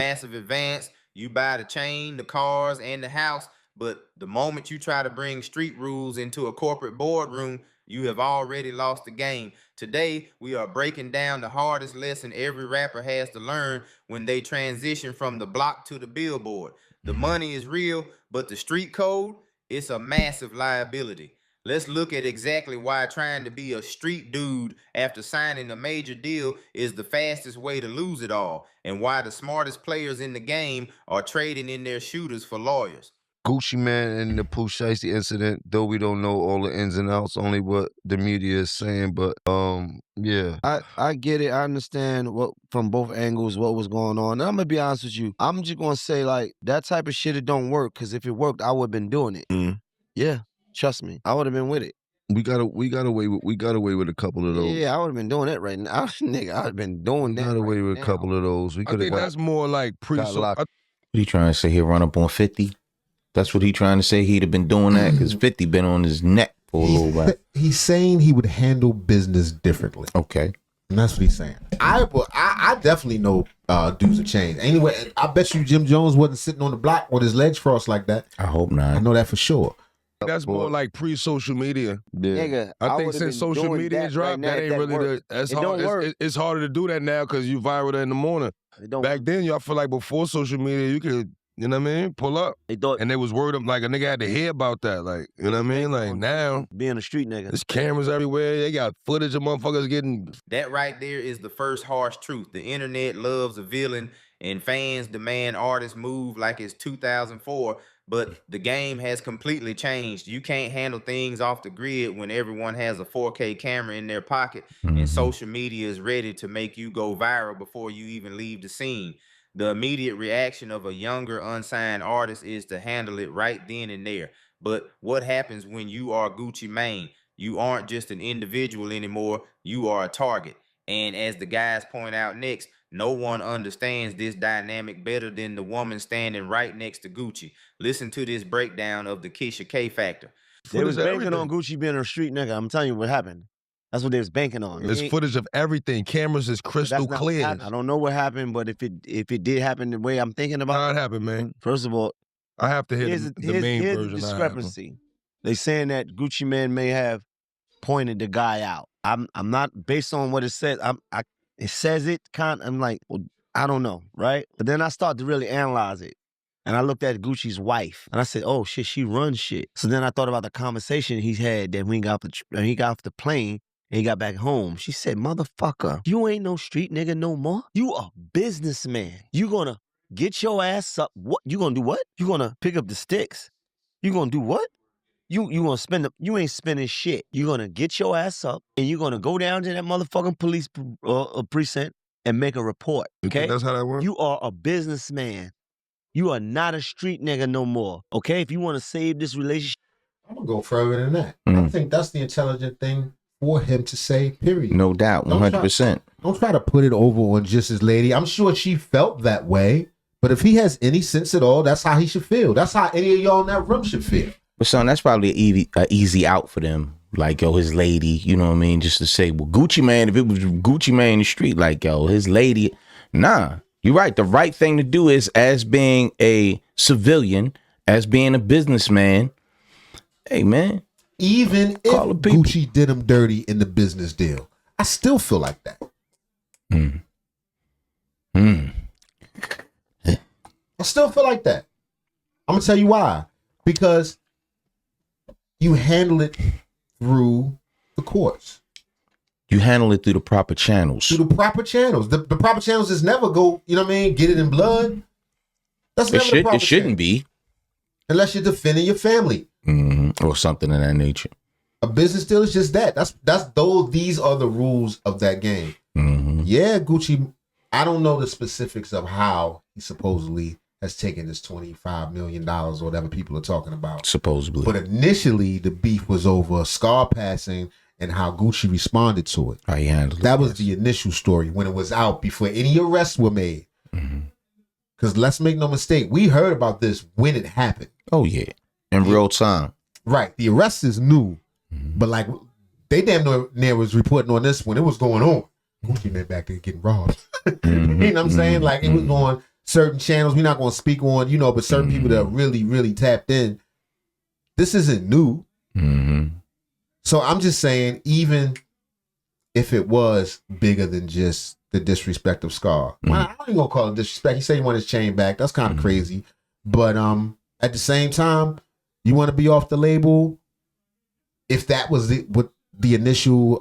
massive advance. You buy the chain, the cars, and the house. But the moment you try to bring street rules into a corporate boardroom, you have already lost the game. Today, we are breaking down the hardest lesson every rapper has to learn when they transition from the block to the billboard. The money is real, but the street code, it's a massive liability. Let's look at exactly why trying to be a street dude after signing a major deal is the fastest way to lose it all, and why the smartest players in the game are trading in their shooters for lawyers. Gucci Man and the Pooh Shiesty incident, though we don't know all the ins and outs, only what the media is saying, but yeah. I get it. I understand what from both angles what was going on. And I'm gonna be honest with you. I'm just gonna say like that type of shit it don't work, because if it worked, I would have been doing it. Yeah, trust me. I would have been with it. We got away with a couple of those. Yeah, I would have been doing it right now. Nigga, I would have been doing that. Got away with a couple of those. I think that's more like What he trying to say? He run up on 50? That's what he trying to say. He'd have been doing that because 50 been on his neck for a little while. He's saying he would handle business differently. Okay. And that's what he's saying. I definitely know dudes have changed. Anyway, I bet you Jim Jones wasn't sitting on the block with his legs crossed like that. I hope not. I know that for sure. That's more like pre-social media. Yeah. Nigga, I think since social media dropped, that ain't really it's harder to do that now because you viral in the morning. Back then, y'all feel like before social media, you could, you know what I mean, pull up. And they was word up like a nigga had to hear about that. Like, you know what I mean? Like now, being a street nigga. There's cameras everywhere. They got footage of motherfuckers getting. That right there is the first harsh truth. The internet loves a villain and fans demand artists move like it's 2004. But the game has completely changed. You can't handle things off the grid when everyone has a 4K camera in their pocket and social media is ready to make you go viral before you even leave the scene. The immediate reaction of a younger unsigned artist is to handle it right then and there. But what happens when you are Gucci Mane? You aren't just an individual anymore. You are a target. And as the guys point out next, no one understands this dynamic better than the woman standing right next to Gucci. Listen to this breakdown of the Keisha K factor. They was banking on Gucci being a street nigga. I'm telling you what happened. That's what they was banking on. There's footage of everything. Cameras is crystal clear. I don't know what happened, but if it did happen the way I'm thinking about it. How it happened, man? First of all, I have to hear the main version. Here's the discrepancy. They saying that Gucci Mane may have pointed the guy out. I'm not, based on what it says, it says it I'm like, well, I don't know, right? But then I start to really analyze it. And I looked at Gucci's wife, and I said, oh, shit, she runs shit. So then I thought about the conversation he's had that when he got off the plane and he got back home. She said, motherfucker, you ain't no street nigga no more. You a businessman. You gonna get your ass up. What? You gonna do what? You gonna pick up the sticks. You gonna do what? You gonna you ain't spending shit. You gonna get your ass up and you gonna go down to that motherfucking police precinct and make a report, okay? That's how that works? You are a businessman. You are not a street nigga no more, okay? If you want to save this relationship. I'm going to go further than that. I think that's the intelligent thing for him to say, period. No doubt, 100%. Don't try to put it over on just his lady. I'm sure she felt that way, but if he has any sense at all, that's how he should feel. That's how any of y'all in that room should feel. But son, that's probably an easy out for them. Like, yo, his lady, you know what I mean? Just to say, well, Gucci Mane, if it was Gucci Mane in the street, like, yo, his lady, nah. You're right. The right thing to do is, as being a civilian, as being a businessman, hey, man. Even if Gucci did him dirty in the business deal, I still feel like that. I still feel like that. I'm going to tell you why. Because you handle it through the courts. You handle it through the proper channels. Through the proper channels. The proper channels is never go, you know what I mean, get it in blood. That's never the proper It shouldn't be. Unless you're defending your family. Or something of that nature. A business deal is just that. These are the rules of that game. Yeah, Gucci, I don't know the specifics of how he supposedly has taken this $25 million or whatever people are talking about. Supposedly. But initially, the beef was over Scar passing and how Gucci responded to it. How he handled it. That was the initial story when it was out before any arrests were made. Because let's make no mistake, we heard about this when it happened. Oh, yeah. In real time. Right. The arrest is new. But like, they damn near was reporting on this when it was going on. Gucci Mane back there getting robbed. You know what I'm saying? Like, it was going certain channels. We're not going to speak on, you know, but certain people that are really, really tapped in. This isn't new. So I'm just saying, even if it was bigger than just the disrespect of Scar, well, I don't even gonna call it disrespect. He said he wanted his chain back. That's kind of crazy. But at the same time, you want to be off the label. If that was what the initial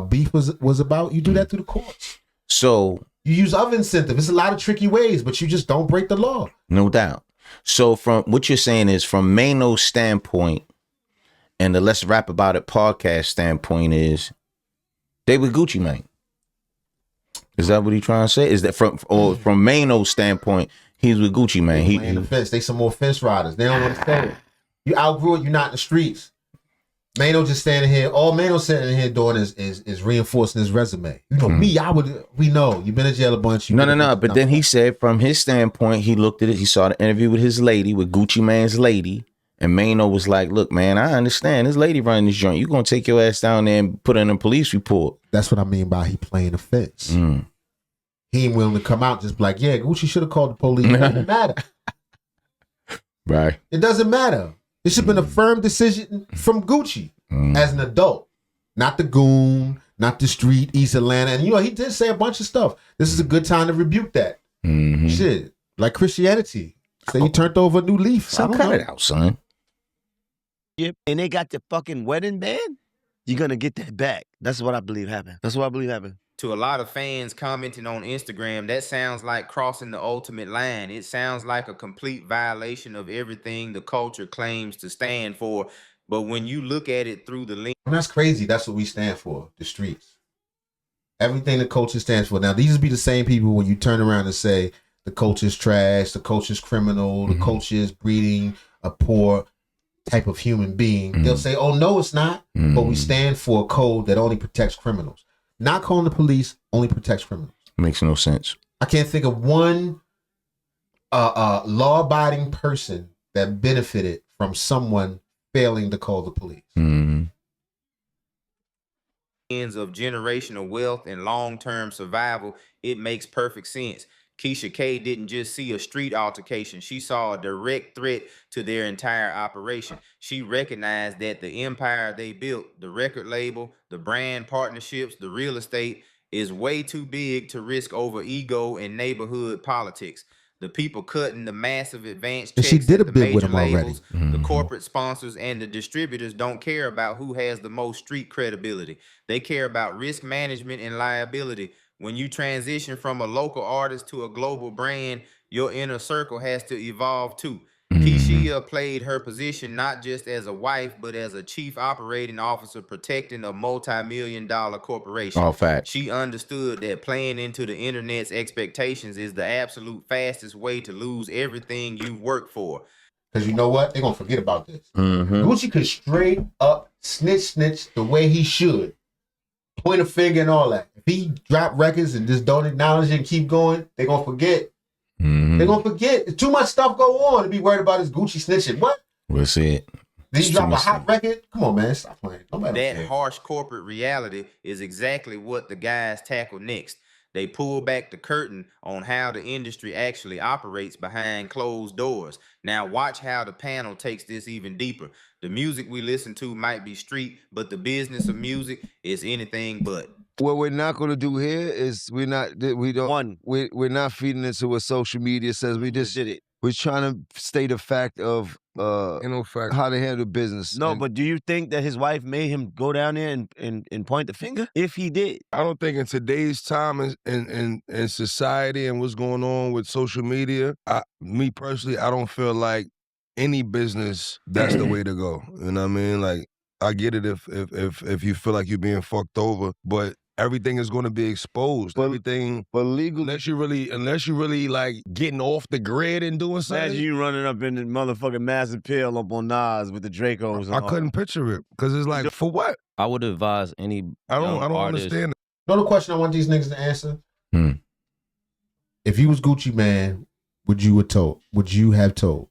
beef was about, you do that through the courts. So you use other incentive. It's a lot of tricky ways, but you just don't break the law. No doubt. So from what you're saying is, from Maino's standpoint and the Let's Rap About It podcast standpoint, is they with Gucci Mane. Is that what he trying to say? Is that from Maino's standpoint, he's with Gucci Mane? He playing the fence. They some more fence riders. They don't want to say it. You outgrew it. You're not in the streets. Maino just standing here. All Maino's standing here doing is reinforcing his resume. You know me. We know you've been in jail a bunch. No. But then he said, from his standpoint, he looked at it. He saw the interview with his lady, with Gucci Mane's lady. And Maino was like, look, man, I understand. This lady running this joint. You're going to take your ass down there and put in a police report. That's what I mean by he playing the fence. He ain't willing to come out just be like, yeah, Gucci should have called the police. It doesn't matter. Right. It doesn't matter. It should have been a firm decision from Gucci as an adult. Not the goon, not the street, East Atlanta. And, you know, he did say a bunch of stuff. This is a good time to rebuke that. Shit. Like Christianity. Say you turned over a new leaf. So cut it out, son. Yep. And they got the fucking wedding band, you're going to get that back. That's what I believe happened. To a lot of fans commenting on Instagram, that sounds like crossing the ultimate line. It sounds like a complete violation of everything the culture claims to stand for. But when you look at it through the lens... And that's crazy. That's what we stand for, the streets. Everything the culture stands for. Now, these be the same people when you turn around and say the culture's trash, the culture's criminal, the culture is breeding a poor type of human being. They'll say, oh, no, it's not. But we stand for a code that only protects criminals. Not calling the police only protects criminals. Makes no sense. I can't think of one law-abiding person that benefited from someone failing to call the police. Ends of generational wealth and long-term survival, it makes perfect sense. Keisha K didn't just see a street altercation. She saw a direct threat to their entire operation. She recognized that the empire they built, the record label, the brand partnerships, the real estate, is way too big to risk over ego and neighborhood politics. The people cutting the massive advance checks, she did a the bit with major them labels, already. the corporate sponsors, and the distributors don't care about who has the most street credibility. They care about risk management and liability. When you transition from a local artist to a global brand, your inner circle has to evolve too. Keisha played her position not just as a wife, but as a chief operating officer protecting a multi-million-dollar corporation. All facts. She understood that playing into the internet's expectations is the absolute fastest way to lose everything you've worked for. Because you know what? They're going to forget about this. Gucci could straight up snitch the way he should. Point a finger and all that. If he drop records and just don't acknowledge it and keep going, they're going to forget. They're going to forget. There's too much stuff go on to be worried about his Gucci snitching. What? We'll see it. Did he drop a hot record? Come on, man. Stop playing. That harsh corporate reality is exactly what the guys tackle next. They pull back the curtain on how the industry actually operates behind closed doors. Now watch how the panel takes this even deeper. The music we listen to might be street, but the business of music is anything but. What we're not going to do here is we're not feeding into what social media says. We just did it. We're trying to state a fact of how to handle business. No, but do you think that his wife made him go down there and point the finger? If he did. I don't think in today's time in society and what's going on with social media, me personally, I don't feel like any business, that's the way to go. You know what I mean? Like, I get it if you feel like you're being fucked over, but everything is going to be exposed. But legal, unless you really like getting off the grid and doing something. Imagine you running up in the motherfucking massive pill up on Nas with the Dracos. I couldn't picture it because it's like, for what? I would advise any. I don't understand it. You know the question I want these niggas to answer? If you was Gucci Mane, would you have told?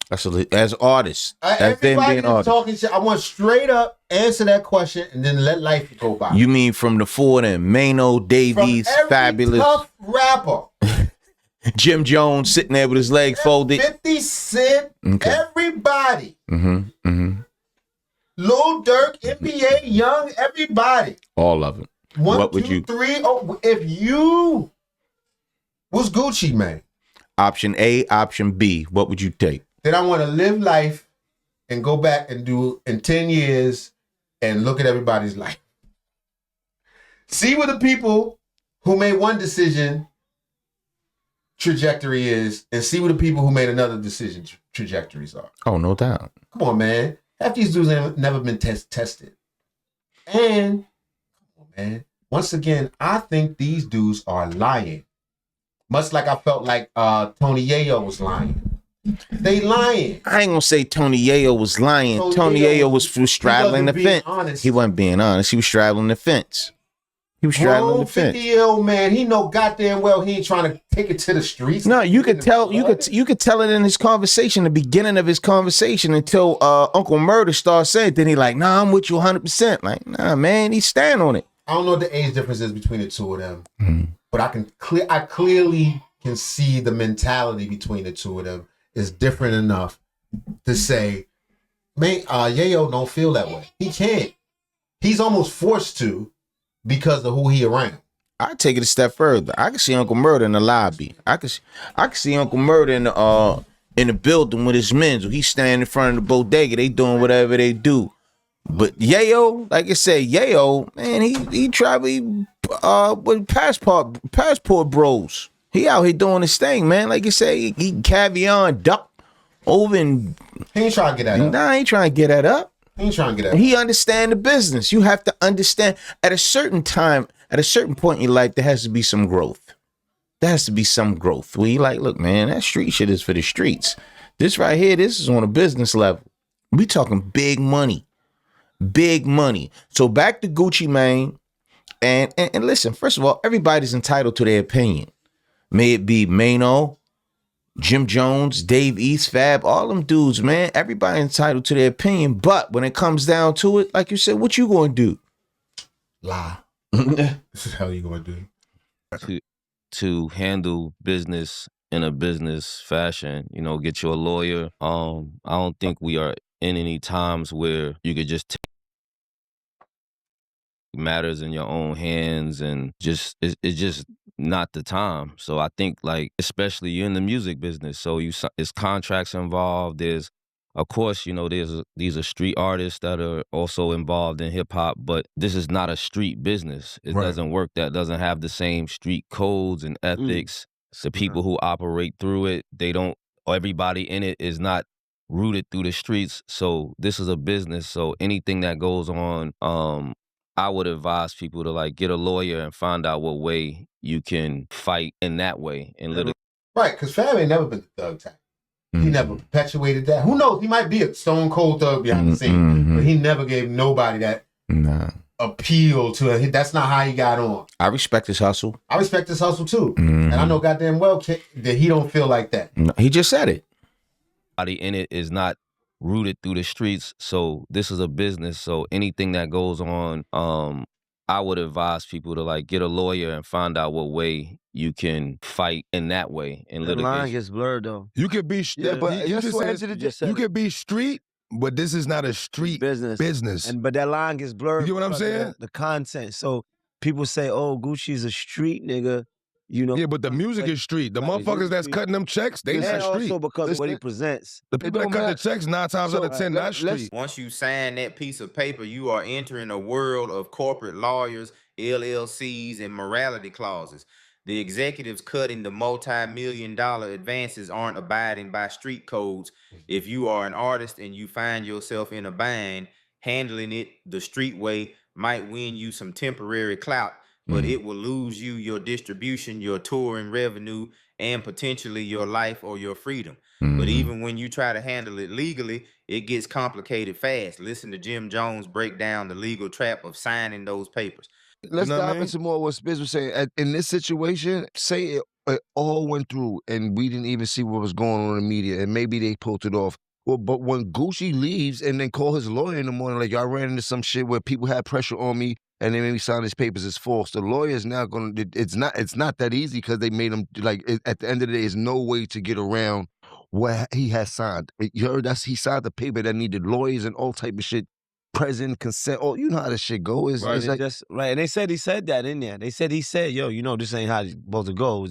Absolutely. As artists. As them everybody being that's artists. talking shit, I want straight up answer that question and then let life go by. You mean from the four of them? Maino, Davies, From every Fabulous. tough rapper Jim Jones sitting there with his legs folded. 50 Cent, everybody. Mm-hmm. Lil Durk, NBA, Young, everybody. All of them. One, two, three. Oh, if you was Gucci Mane. Option A, option B. What would you take? Then I want to live life and go back and do in 10 years and look at everybody's life. See what the people who made one decision trajectory is, and see what the people who made another decision trajectories are. Oh, no doubt. Come on, man. Half these dudes have never been tested. And, come on, man. Once again, I think these dudes are lying. Much like I felt like Tony Yayo was lying. They lying. I ain't gonna say Tony Yayo was lying. Tony Yayo was straddling the fence. Honest. He wasn't being honest. He was straddling the fence. He was straddling the fence. 50-year-old man, he know goddamn well he ain't trying to take it to the streets. No, you could tell. You could tell it in his conversation, the beginning of his conversation, until Uncle Murder started saying. Then he like, nah, I'm with you 100%. Like, nah, man, he stand on it. I don't know what the age difference is between the two of them, but I clearly can see the mentality between the two of them is different enough to say, man, Yayo don't feel that way. He can't. He's almost forced to because of who he around. I take it a step further. I can see Uncle Murder in the lobby. I can see Uncle Murder in the building with his men. So he's standing in front of the bodega. They doing whatever they do. But Yayo, like I said, Yayo, man, he travel with passport bros. He out here doing his thing, man. Like you say, he caviar and duck over and he ain't trying to get that up. Nah, he ain't trying to get that up. He ain't trying to get that up. He understand the business. You have to understand at a certain time, at a certain point in your life, there has to be some growth. There has to be some growth where you like, look, man, that street shit is for the streets. This right here, this is on a business level. We talking big money. Big money. So back to Gucci Mane. And listen, first of all, everybody's entitled to their opinion. May it be Maino, Jim Jones, Dave East, Fab, all them dudes, man. Everybody entitled to their opinion. But when it comes down to it, like you said, what you gonna do? Lie. This is how you gonna do. To handle business in a business fashion, you know, get you a lawyer. I don't think we are in any times where you could just take matters in your own hands and just it's just not the time. So I think, like, especially you're in the music business, so it's contracts involved. There's, of course, you know, these are street artists that are also involved in hip hop, but this is not a street business. It doesn't work. That doesn't have the same street codes and ethics. So people who operate through it, they don't. Everybody in it is not rooted through the streets. So this is a business. So anything that goes on, I would advise people to like get a lawyer and find out what way you can fight in that way. And right, because Fab ain't never been the thug type. He never perpetuated that. Who knows? He might be a stone cold thug behind the scene, but he never gave nobody that appeal to it. That's not how he got on. I respect his hustle. I respect his hustle too, and I know goddamn well that he don't feel like that. No, he just said it. Everybody in it is not rooted through the streets. So this is a business. So anything that goes on, I would advise people to like get a lawyer and find out what way you can fight in that way. And the line gets blurred though. You could be you could be street, but this is not a street business. But that line gets blurred. You get what I'm saying? The content. So people say, "Oh, Gucci's a street nigga." You know, yeah, but the music is street. The motherfuckers that's cutting them checks, they not street. Also because of what he presents. The people that cut the checks 9 times out of 10 not street. Once you sign that piece of paper, you are entering a world of corporate lawyers, LLCs, and morality clauses. The executives cutting the multi-million-dollar advances aren't abiding by street codes. If you are an artist and you find yourself in a bind, handling it the street way might win you some temporary clout, but it will lose you your distribution, your touring revenue, and potentially your life or your freedom. But even when you try to handle it legally, it gets complicated fast. Listen to Jim Jones break down the legal trap of signing those papers. Let's dive into more what Spitz was saying. In this situation, say it all went through and we didn't even see what was going on in the media, and maybe they pulled it off. Well, but when Gucci leaves and then call his lawyer in the morning, like, y'all ran into some shit where people had pressure on me, and they made me sign his papers as false. The lawyer's now going to, it's not that easy because they made him, at the end of the day, there's no way to get around what he has signed. You heard he signed the paper that needed lawyers and all type of shit, present, consent, you know how this shit go. It's like, right, and they said he said that in there. They said he said, yo, this ain't how it's supposed to go.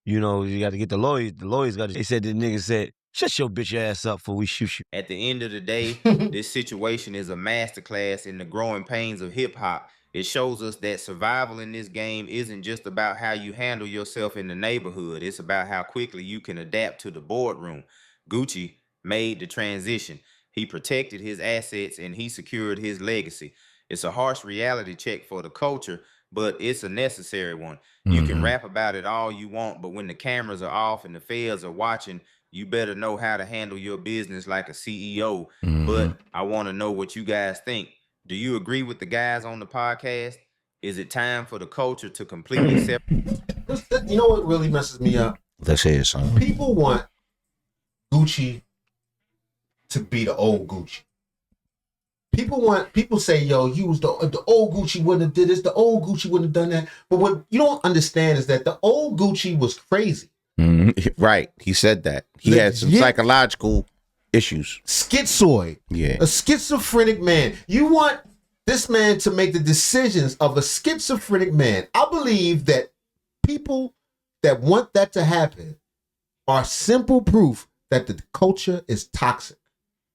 You got to get the lawyers. The lawyers got to. They said the nigga said, shut your bitch ass up before we shoot you. At the end of the day, this situation is a masterclass in the growing pains of hip hop. It shows us that survival in this game isn't just about how you handle yourself in the neighborhood. It's about how quickly you can adapt to the boardroom. Gucci made the transition. He protected his assets and he secured his legacy. It's a harsh reality check for the culture, but it's a necessary one. You can rap about it all you want, but when the cameras are off and the feds are watching, you better know how to handle your business like a CEO. But I want to know what you guys think. Do you agree with the guys on the podcast? Is it time for the culture to completely separate? You know what really messes me up? Let's hear it, son. People want Gucci to be the old Gucci. People say, yo, the old Gucci wouldn't have did this, the old Gucci wouldn't have done that. But what you don't understand is that the old Gucci was crazy. Right. He said that. He had some psychological issues. Schizoid. Yeah. A schizophrenic man. You want this man to make the decisions of a schizophrenic man. I believe that people that want that to happen are simple proof that the culture is toxic.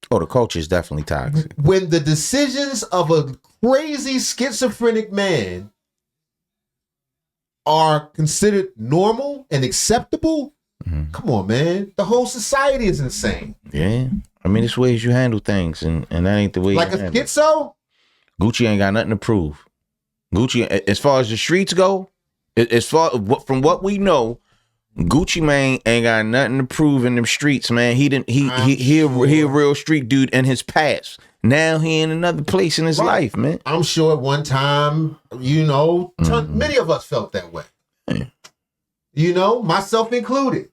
Oh, the culture is definitely toxic. When the decisions of a crazy schizophrenic man are considered normal and acceptable, come on, man. The whole society is insane. Yeah. I mean, it's ways you handle things, and that ain't the way like you a handle schizo? Gucci ain't got nothing to prove. Gucci, as far as the streets go, from what we know, Gucci Mane ain't got nothing to prove in them streets, man. He a real street dude in his past. Now he in another place in his life, man. I'm sure at one time, many of us felt that way. Yeah. Myself included.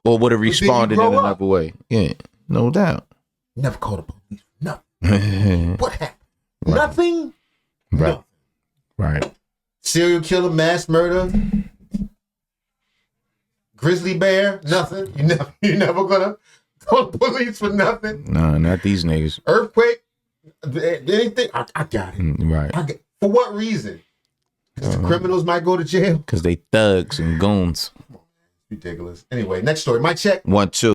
Or would have responded in another way. Yeah, no doubt. Never called the police. Nothing. What happened? Right. Nothing? Right. No. Right. Serial killer, mass murder, grizzly bear, nothing. You're never gonna call the police for nothing. No, not these niggas. Earthquake, anything. I got it. Right. For what reason? Because the criminals might go to jail. Because they thugs and goons. Ridiculous. Anyway, next story. Mic check. 1, 2.